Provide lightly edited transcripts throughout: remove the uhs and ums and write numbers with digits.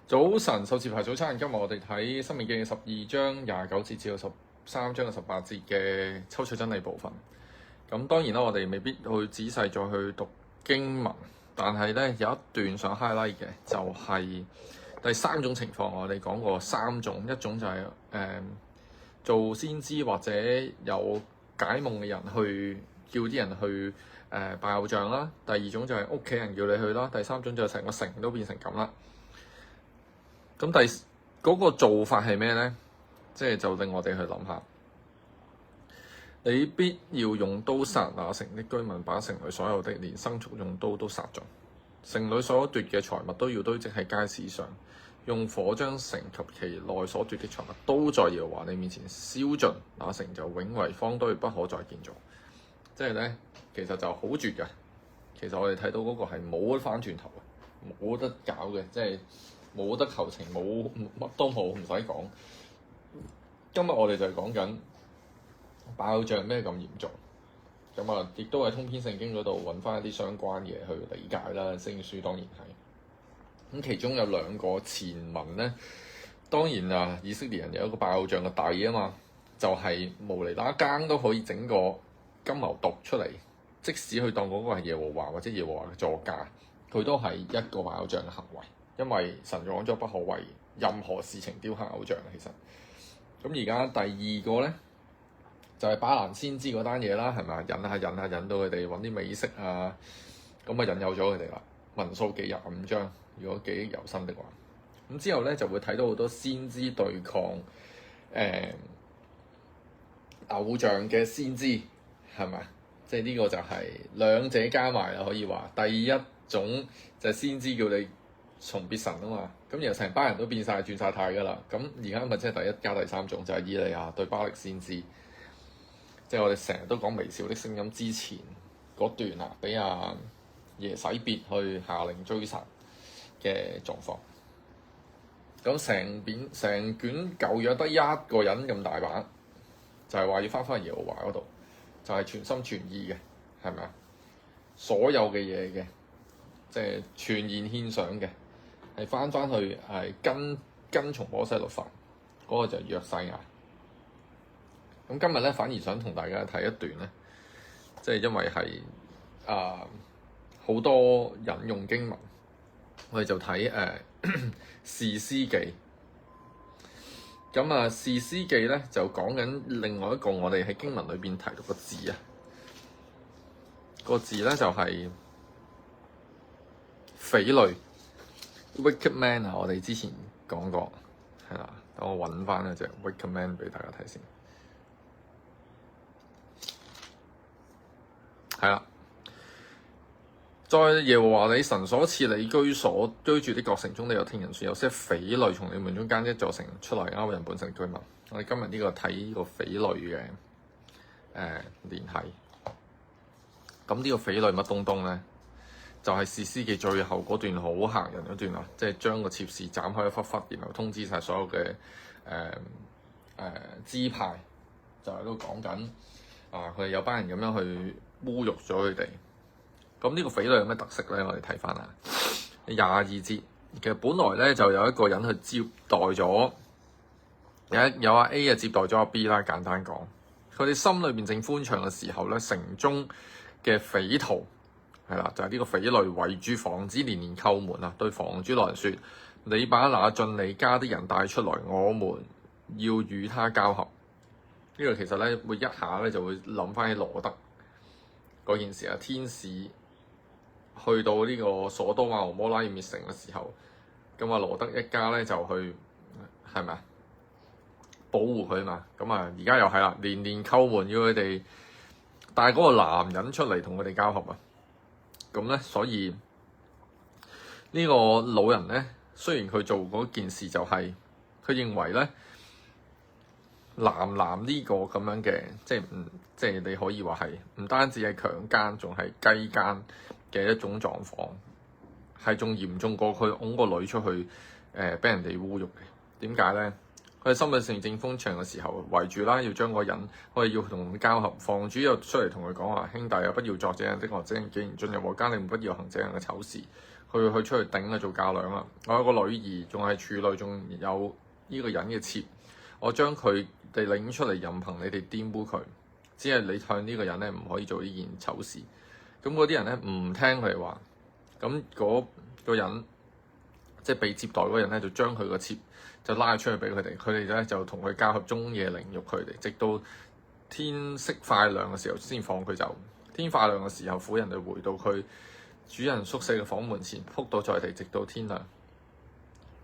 早晨，受持牌早餐。今日我哋睇《申命記》12章29節至到13章18節嘅抽取真理部分。咁當然啦，我哋未必去仔細再去讀經文，但係咧有一段想 highlight 嘅就係第三種情況。我哋講過三種，一種就係、做先知或者有解夢嘅人去叫啲人去拜偶像啦。第二種就係屋企人叫你去啦。第三種就係成個城都變成咁啦。咁嗰個做法係咩咧？即係就令我哋去諗下，你必要用刀殺那城的居民，把城裏所有的連牲畜用刀都殺盡，城裏所奪嘅財物都要堆積喺街市上，用火將城及其內所奪的財物都在耶和華你面前燒盡，那城就永為荒堆，不可再建造。即係咧，其實就好絕嘅。其實我哋睇到嗰個係冇得翻轉頭嘅，冇得搞嘅，即係。冇得求情，冇乜都冇，唔使講。今日我哋就係講緊拜偶像咩咁嚴重。咁啊，亦都喺通篇聖經嗰度揾翻一啲相關嘢去理解啦。聖書當然係。咁其中有兩個前文咧，當然啊，以色列人有一個拜偶像嘅底啊嘛，就係無釐啦更都可以整個金牛犢出嚟，即使佢當嗰個係耶和華或者耶和華嘅座駕，佢都係一個拜偶像嘅行為。因為神講咗不可為任何事情雕刻偶像，其實咁而家第二個咧就係巴蘭先知嗰單嘢啦，係咪啊？引到佢哋揾啲美色啊，咁啊引誘咗佢哋啦。民數記25章，如果記憶猶新的話，咁之後咧就會睇到好多先知對抗偶像嘅先知，係咪？即係呢個就係兩者加埋啦，可以話第一種就係先知叫你從別神啊嘛，咁然後成班人都變晒轉晒態噶啦，咁而家咪即係第一加第三種就係以利亞對巴力先知，即係我哋成日都講微小的聲音之前嗰段啊，俾阿耶洗別去下令追殺嘅狀況。咁成卷舊約得一個人咁大把，就係話要翻耶和華嗰度，就係全心全意嘅，係咪啊？所有嘅嘢嘅，即係全然獻上嘅。係翻去係跟從摩西律法，嗰個就係約西亞。咁今日咧反而想同大家睇一段咧，即係因為係好多引用經文，我哋就睇士師記。咁啊，士師記咧就講緊另外一個我哋喺經文裏邊提到個字啊，個字咧就係匪類。Wicked man 啊，我哋之前講過，係啦，等我揾翻一隻 Wicked man 俾大家睇先，係啦，在耶和華你神所賜你居住的各城中，你有聽人說有些匪類從你們中間一座城出來勾引本城居民。我哋今日呢個睇呢個匪類嘅聯繫，咁呢個匪類乜東東咧？就係士師記最後嗰段好嚇人嗰段啊，即係將個妾侍斬開一忽忽，然後通知晒所有嘅支派，就喺度講緊佢哋有班人咁樣去侮辱咗佢哋。咁呢個匪類有咩特色咧？我哋睇翻啊，22節，其實本來咧就有一個人去接待咗，有阿 A 啊接待咗阿 B 啦。簡單講，佢哋心裏邊正歡暢嘅時候咧，城中嘅匪徒。係啦，就係呢個匪類圍住房子連連叩門啊，對房主來說：你把那進你家的人帶出來，我們要與他交合。呢個其實咧會一下咧就會諗翻起羅德嗰件事啊，天使去到呢個所多瑪和摩拉要滅城嘅時候，咁啊羅德一家咧就去係咪啊保護佢嘛？咁啊而家又係啦，連連叩門要佢哋帶嗰個男人出嚟同佢哋交合啊！咁咧，所以呢個老人咧，雖然佢做嗰件事就係、佢認為咧，男呢個咁樣嘅，即係你可以話係唔單止係強姦，仲係雞姦嘅一種狀況，係仲嚴重過佢擁個女出去俾人哋侮辱嘅。點解咧？佢哋心裏正正歡暢嘅時候，圍住啦，要將個人，我哋要同佢交合。房主又出嚟同佢講話：兄弟啊，不要作這樣的惡，這樣既然進入我家，你們不要行這樣嘅醜事。佢出去頂啊做嫁娘啦。我有個女兒仲係處女，仲有呢個人嘅妾，我將佢哋領出嚟，任憑你哋玷污佢，只係你向呢個人咧唔可以做呢件醜事。咁嗰啲人咧唔聽佢哋話，咁嗰個人即係被接待嗰人咧就將佢個妾就拉出去俾佢哋，佢哋咧就同佢交合，終夜凌辱佢哋，直到天色快亮嘅時候先放佢走。天快亮嘅時候，婦人就回到佢主人宿舍嘅房門前，仆倒在地，直到天亮。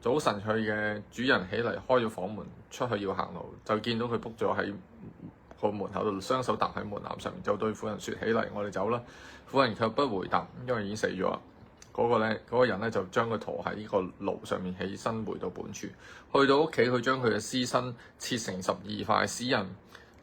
早晨佢嘅主人起嚟開咗房門出去要行路，就見到佢仆咗喺個門口度，雙手搭喺門檻上面，就對婦人説：起嚟，我哋走啦。婦人卻不回答，因為已經死咗啦。嗰個人咧就將佢馱喺呢個爐上面，起身回到本處。去到屋企，佢將佢嘅屍身切成12塊，使人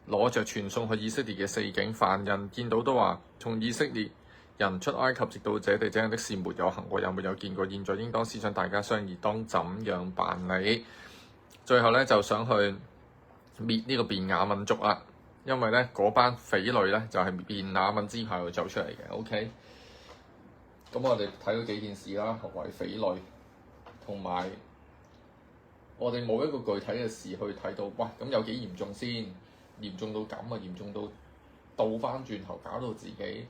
攞着傳送去以色列嘅四境。凡人見到都話：從以色列人出埃及直到這地，這樣的事沒有行過，也沒有見過。現在應當思想大家商議，當怎樣辦理。最後咧就想去滅呢個便雅憫族啦，因為咧嗰班匪類咧就係便雅憫支派度走出嚟嘅。OK。咁我哋睇到幾件事啦，何為匪類，同埋我哋冇一個具體嘅事去睇到，喂，咁有幾嚴重先？嚴重到咁啊！嚴重到倒翻轉頭，搞到自己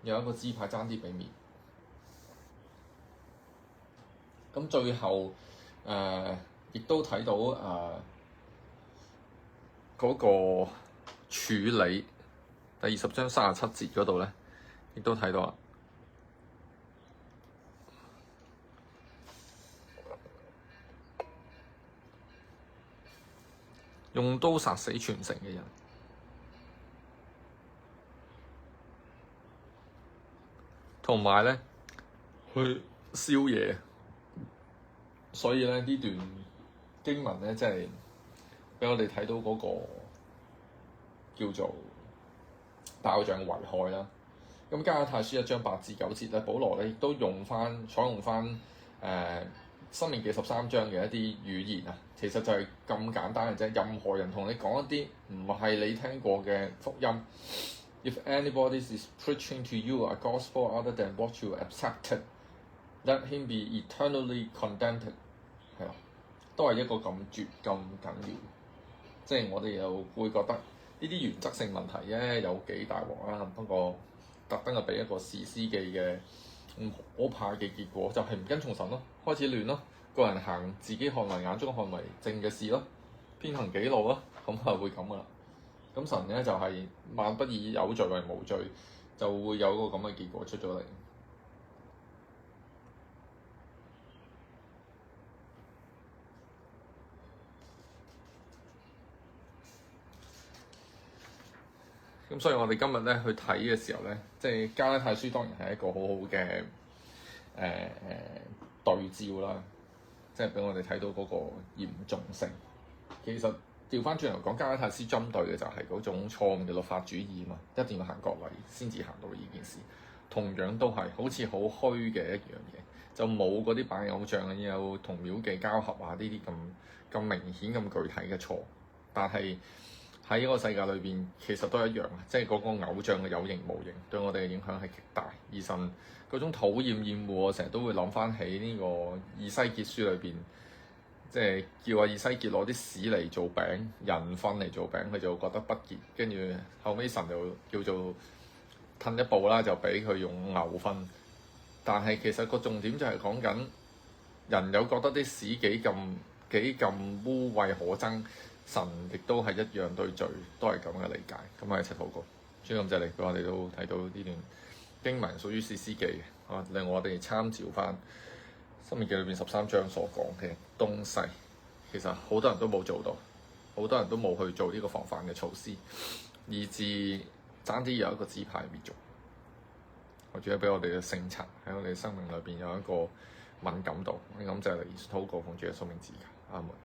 有一個支派爭啲被滅。咁最後亦都睇到嗰個處理，第20章37節嗰度咧，亦都睇到啦。用刀殺死全城嘅人，同埋咧去燒嘢，所以咧呢段經文咧，即係俾我哋睇到嗰個叫做爆仗嘅危害啦。咁加拉太書1章8至9節咧，保羅咧亦都採用翻申命記13章嘅一啲語言啊，其實就係咁簡單嘅啫。任何人同你講一啲唔係你聽過嘅福音 ，If anybody is preaching to you a gospel other than what you accepted, let him be eternally condemned。係啊，都係一個咁絕咁緊要。即係我哋又會覺得呢啲原則性問題咧有幾大鑊啦。不過特登就俾一個士師記嘅可怕嘅結果，就係唔跟從神咯，開始亂咯，個人行自己看為眼中看為正嘅事咯，偏行己路咯，咁啊會咁噶啦。咁神咧就係萬不以有罪為無罪，就會有個咁嘅結果出咗嚟。咁所以我哋今日咧去睇嘅時候咧，即係加拉太書當然係一個好好嘅對照啦，即係俾我哋睇到嗰個嚴重性。其實調翻轉頭講，加拉太書針對嘅就係嗰種錯誤嘅律法主義嘛，一定要行國禮先至行到呢件事。同樣都係好似好虛嘅一樣嘢，就冇嗰啲拜偶像有同廟妓交合啊呢啲咁明顯咁具體嘅錯，但係喺呢個世界裏邊，其實都一樣，即係嗰個偶像嘅有形無形對我哋嘅影響係極大。而神嗰種討厭厭惡，我成日都會諗翻起呢個以西結書裏邊，即係叫阿以西結攞啲屎嚟做餅，人糞嚟做餅，佢就覺得不潔。跟住後尾神就叫做褪一步啦，就俾佢用牛糞。但係其實個重點就係講緊人有覺得啲屎幾咁污穢可憎。神亦都係一樣對罪都係咁嘅理解，咁我哋一齊禱告。主感謝你，俾我哋都睇到呢段經文屬於士師記嘅，令我哋參照翻申命記裏邊13章所講嘅東西。其實好多人都冇做到，好多人都冇去做呢個防範嘅措施，以致爭啲有一個支派滅族。我主要俾我哋嘅聖察喺我哋生命裏邊有一個敏感度，感謝你禱告奉主嘅聖名祈求，阿門。